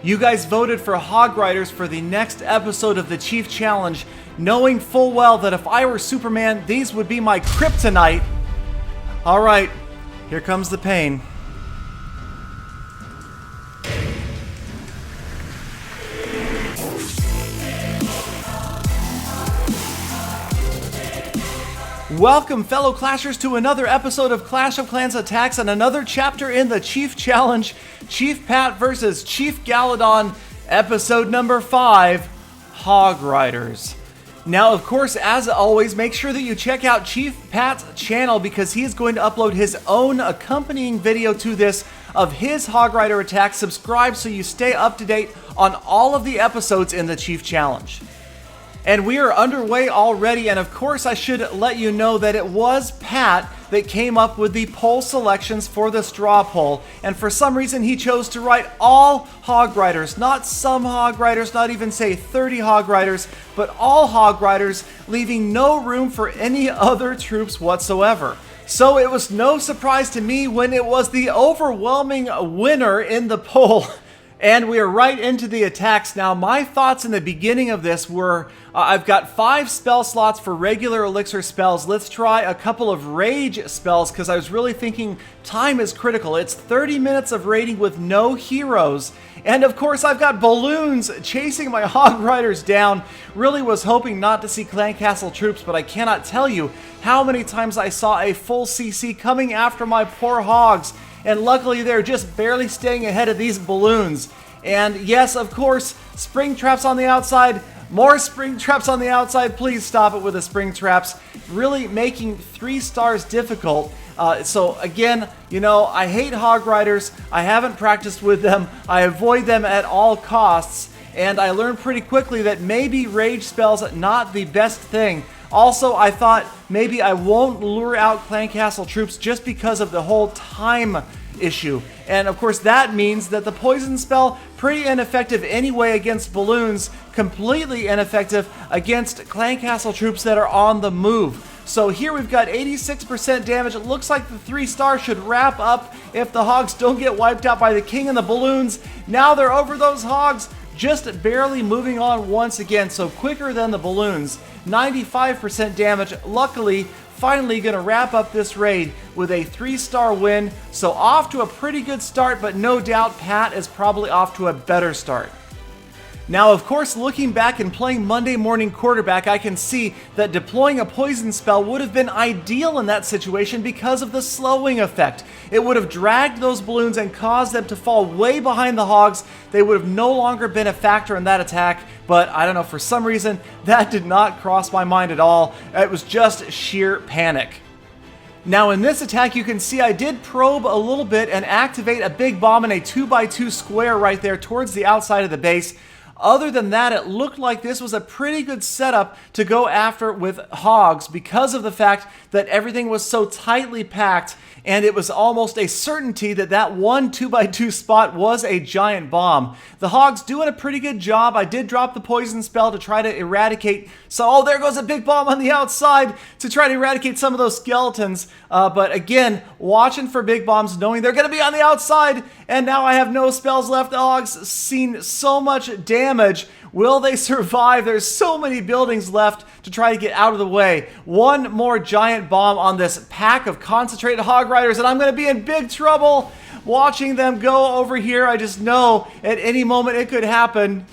You guys voted for Hogriders for the next episode of the Chief Challenge, knowing full well that if I were Superman, these would be my kryptonite. Alright, here comes the pain. Welcome, fellow Clashers, to another episode of Clash of Clans Attacks and another chapter in the Chief Challenge, Chief Pat versus Chief Galadon, episode number 5, Hogriders. Now, of course, as always, make sure that you check out Chief Pat's channel because he is going to upload his own accompanying video to this of his Hogrider attack. Subscribe so you stay up to date on all of the episodes in the Chief Challenge. And we are underway already, and of course I should let you know that it was Pat that came up with the poll selections for the straw poll, and for some reason he chose to write all Hogriders, not some Hogriders, not even say 30 Hogriders, but all Hogriders, leaving no room for any other troops whatsoever. So it was no surprise to me when it was the overwhelming winner in the poll. And we are right into the attacks. Now, my thoughts in the beginning of this were, I've got 5 spell slots for regular elixir spells. Let's try a couple of rage spells, because I was really thinking time is critical. It's 30 minutes of raiding with no heroes. And of course, I've got balloons chasing my Hogriders down. Really was hoping not to see Clan Castle troops, but I cannot tell you how many times I saw a full CC coming after my poor Hogs. And luckily they're just barely staying ahead of these balloons. And yes, of course, spring traps on the outside. More spring traps on the outside. Please stop it with the spring traps. Really making 3 stars difficult. So again, you know, I hate Hogriders. I haven't practiced with them. I avoid them at all costs. And I learned pretty quickly that maybe rage spells are not the best thing. Also, I thought maybe I won't lure out Clan Castle troops just because of the whole time issue. And of course that means that the poison spell, pretty ineffective anyway against balloons, completely ineffective against Clan Castle troops that are on the move. So here we've got 86% damage. It looks like the 3 stars should wrap up if the Hogs don't get wiped out by the king and the balloons. Now they're over those Hogs, just barely moving on once again, so quicker than the balloons. 95% damage. Luckily, finally going to wrap up this raid with a 3-star win. So off to a pretty good start, but no doubt Pat is probably off to a better start. Now, of course, looking back and playing Monday morning quarterback, I can see that deploying a poison spell would have been ideal in that situation because of the slowing effect. It would have dragged those balloons and caused them to fall way behind the Hogs. They would have no longer been a factor in that attack, but I don't know, for some reason, that did not cross my mind at all. It was just sheer panic. Now in this attack, you can see I did probe a little bit and activate a big bomb in a 2x2 square right there towards the outside of the base. Other than that, it looked like this was a pretty good setup to go after with Hogs because of the fact that everything was so tightly packed, and it was almost a certainty that that one 2x2 spot was a giant bomb. The Hogs doing a pretty good job. I did drop the poison spell to try to eradicate. So, oh, there goes a big bomb on the outside to try to eradicate some of those skeletons. But again, watching for big bombs, knowing they're going to be on the outside, and now I have no spells left. The Hogs seen so much damage. Will they survive? There's so many buildings left to try to get out of the way. One more giant bomb on this pack of concentrated Hogriders, and I'm going to be in big trouble. Watching them go over here, I just know at any moment it could happen.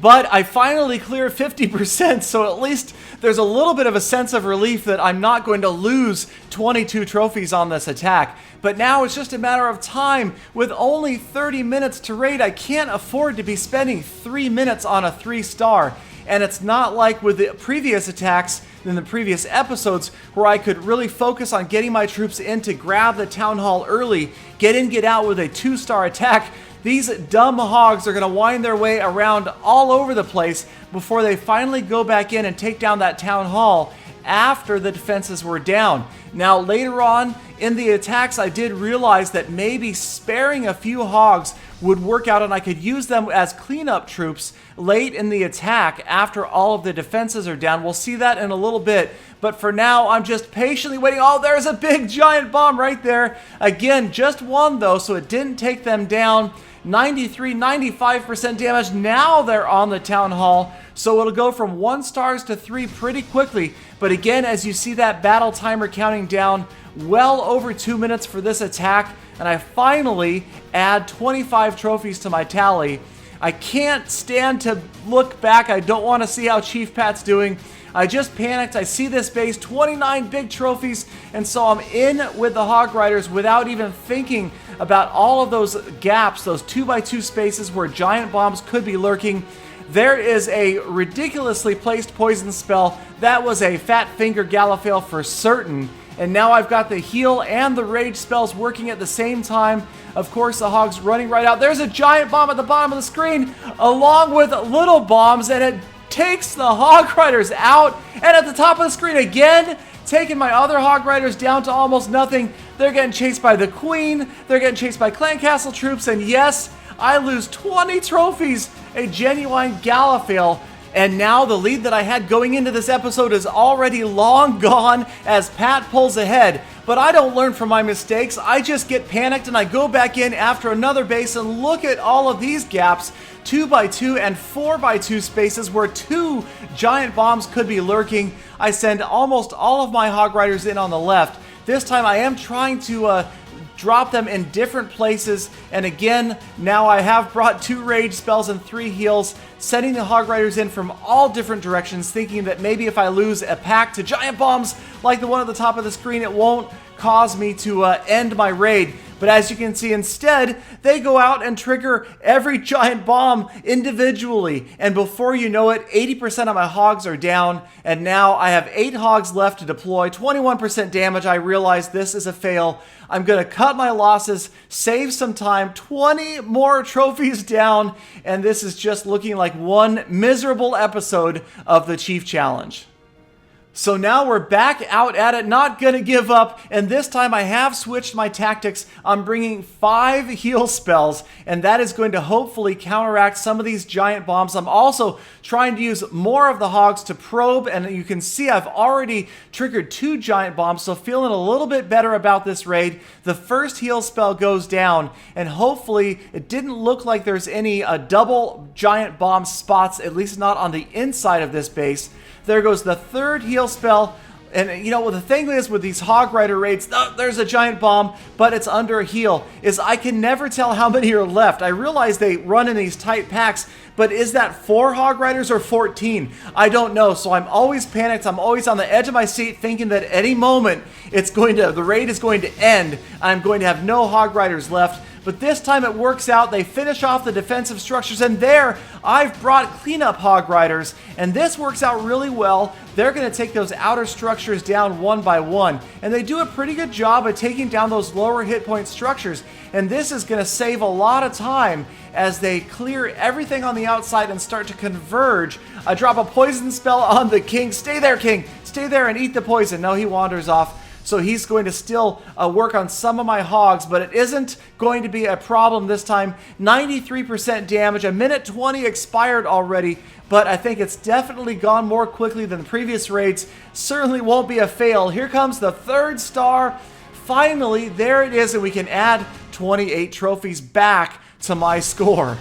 But I finally clear 50%, so at least there's a little bit of a sense of relief that I'm not going to lose 22 trophies on this attack. But now it's just a matter of time. With only 30 minutes to raid, I can't afford to be spending 3 minutes on a 3-star. And it's not like with the previous attacks in the previous episodes where I could really focus on getting my troops in to grab the town hall early, get in, get out with a 2-star attack. These dumb Hogs are going to wind their way around all over the place before they finally go back in and take down that town hall after the defenses were down. Now later on in the attacks, I did realize that maybe sparing a few Hogs would work out and I could use them as cleanup troops late in the attack after all of the defenses are down. We'll see that in a little bit, but for now I'm just patiently waiting. Oh, there's a big giant bomb right there. Again, just one though, so it didn't take them down. 93, 95% damage. Now they're on the Town Hall, so it'll go from 1 stars to 3 pretty quickly. But again, as you see that battle timer counting down, well over 2 minutes for this attack, and I finally add 25 trophies to my tally. I can't stand to look back. I don't want to see how Chief Pat's doing. I just panicked. I see this base, 29 big trophies, and so I'm in with the Hogriders without even thinking about all of those gaps, those 2x2 spaces where giant bombs could be lurking. There is a ridiculously placed poison spell. That was a Fat Finger Gallifale for certain. And now I've got the heal and the rage spells working at the same time. Of course, the Hog's running right out. There's a giant bomb at the bottom of the screen, along with little bombs, and it takes the Hogriders out. And at the top of the screen again, taking my other Hogriders down to almost nothing. They're getting chased by the Queen. They're getting chased by Clan Castle troops. And yes, I lose 20 trophies, a genuine Gallifale. And now the lead that I had going into this episode is already long gone as Pat pulls ahead. But I don't learn from my mistakes. I just get panicked and I go back in after another base and look at all of these gaps, 2x2 and 4x2 spaces where 2 giant bombs could be lurking. I send almost all of my Hogriders in on the left. This time I am trying to drop them in different places, and again, now I have brought 2 rage spells and 3 heals, sending the Hogriders in from all different directions, thinking that maybe if I lose a pack to giant bombs like the one at the top of the screen, it won't cause me to end my raid. But as you can see, instead, they go out and trigger every giant bomb individually. And before you know it, 80% of my Hogs are down. And now I have 8 Hogs left to deploy, 21% damage. I realize this is a fail. I'm going to cut my losses, save some time, 20 more trophies down. And this is just looking like one miserable episode of the Chief Challenge. So now we're back out at it, not gonna give up, and this time I have switched my tactics. I'm bringing 5 heal spells, and that is going to hopefully counteract some of these giant bombs. I'm also trying to use more of the Hogs to probe, and you can see I've already triggered 2 giant bombs, so feeling a little bit better about this raid. The first heal spell goes down, and hopefully it didn't look like there's any double giant bomb spots, at least not on the inside of this base. There goes the third heal spell. And you know, the thing is with these Hogrider raids, there's a giant bomb, but it's under a heal, is I can never tell how many are left. I realize they run in these tight packs, but is that 4 Hogriders or 14? I don't know, so I'm always panicked. I'm always on the edge of my seat thinking that at any moment the raid is going to end. I'm going to have no Hogriders left. But this time it works out. They finish off the defensive structures, and there I've brought cleanup Hogriders, and this works out really well. They're going to take those outer structures down one by one, and they do a pretty good job at taking down those lower hit point structures, and this is going to save a lot of time as they clear everything on the outside and start to converge. I drop a poison spell on the king. Stay there, king. Stay there and eat the poison. No, he wanders off. So he's going to still work on some of my Hogs, but it isn't going to be a problem this time. 93% damage, a minute 20 expired already, but I think it's definitely gone more quickly than the previous raids. Certainly won't be a fail. Here comes the 3rd star. Finally, there it is, and we can add 28 trophies back to my score.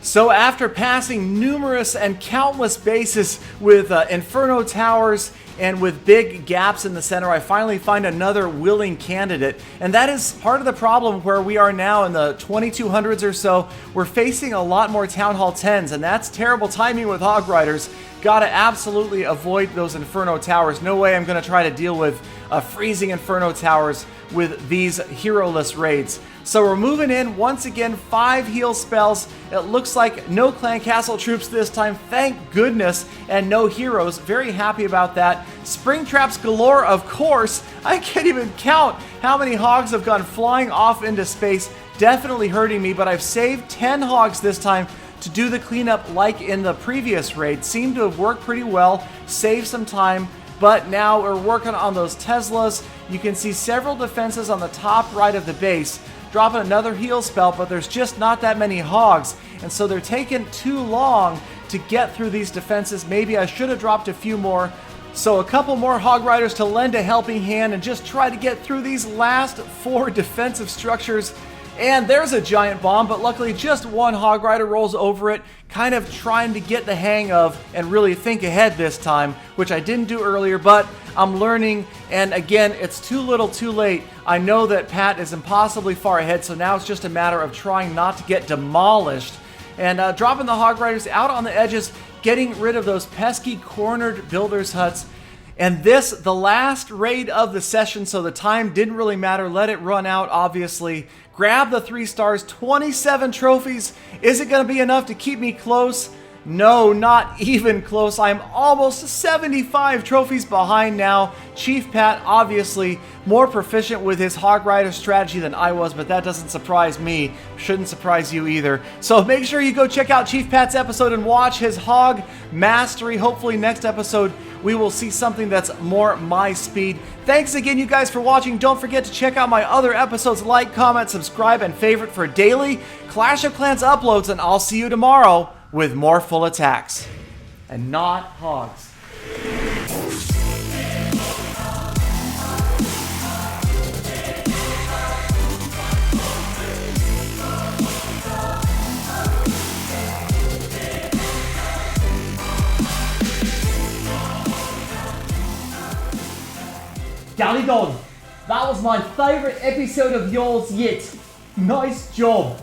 So after passing numerous and countless bases with Inferno Towers and with big gaps in the center, I finally find another willing candidate. And that is part of the problem where we are now in the 2200s or so. We're facing a lot more Town Hall 10s, and that's terrible timing with Hogriders. Gotta absolutely avoid those Inferno Towers. No way I'm gonna try to deal with freezing Inferno Towers with these hero-less raids. So we're moving in, once again, 5 heal spells. It looks like no Clan Castle troops this time, thank goodness, and no heroes. Very happy about that. Spring traps galore, of course. I can't even count how many Hogs have gone flying off into space. Definitely hurting me, but I've saved 10 Hogs this time to do the cleanup like in the previous raid. Seemed to have worked pretty well, saved some time, but now we're working on those Teslas. You can see several defenses on the top right of the base. Dropping another heal spell, but there's just not that many Hogs, and so they're taking too long to get through these defenses. Maybe I should have dropped a few more. So a couple more Hogriders to lend a helping hand and just try to get through these last 4 defensive structures. And there's a giant bomb, but luckily just one Hogrider rolls over it, kind of trying to get the hang of and really think ahead this time, which I didn't do earlier, but I'm learning, and again, it's too little too late. I know that Pat is impossibly far ahead, so now it's just a matter of trying not to get demolished, and dropping the Hogriders out on the edges, getting rid of those pesky cornered builders' huts. And this, the last raid of the session, so the time didn't really matter. Let it run out, obviously. Grab the 3 stars, 27 trophies. Is it going to be enough to keep me close? No, not even close. I'm almost 75 trophies behind now. Chief Pat, obviously, more proficient with his Hogrider strategy than I was, but that doesn't surprise me. Shouldn't surprise you either. So make sure you go check out Chief Pat's episode and watch his Hog Mastery. Hopefully next episode we will see something that's more my speed. Thanks again, you guys, for watching. Don't forget to check out my other episodes. Like, comment, subscribe, and favorite for daily Clash of Clans uploads, and I'll see you tomorrow with more full attacks. And not hogs. Galadon, that was my favourite episode of yours yet. Nice job.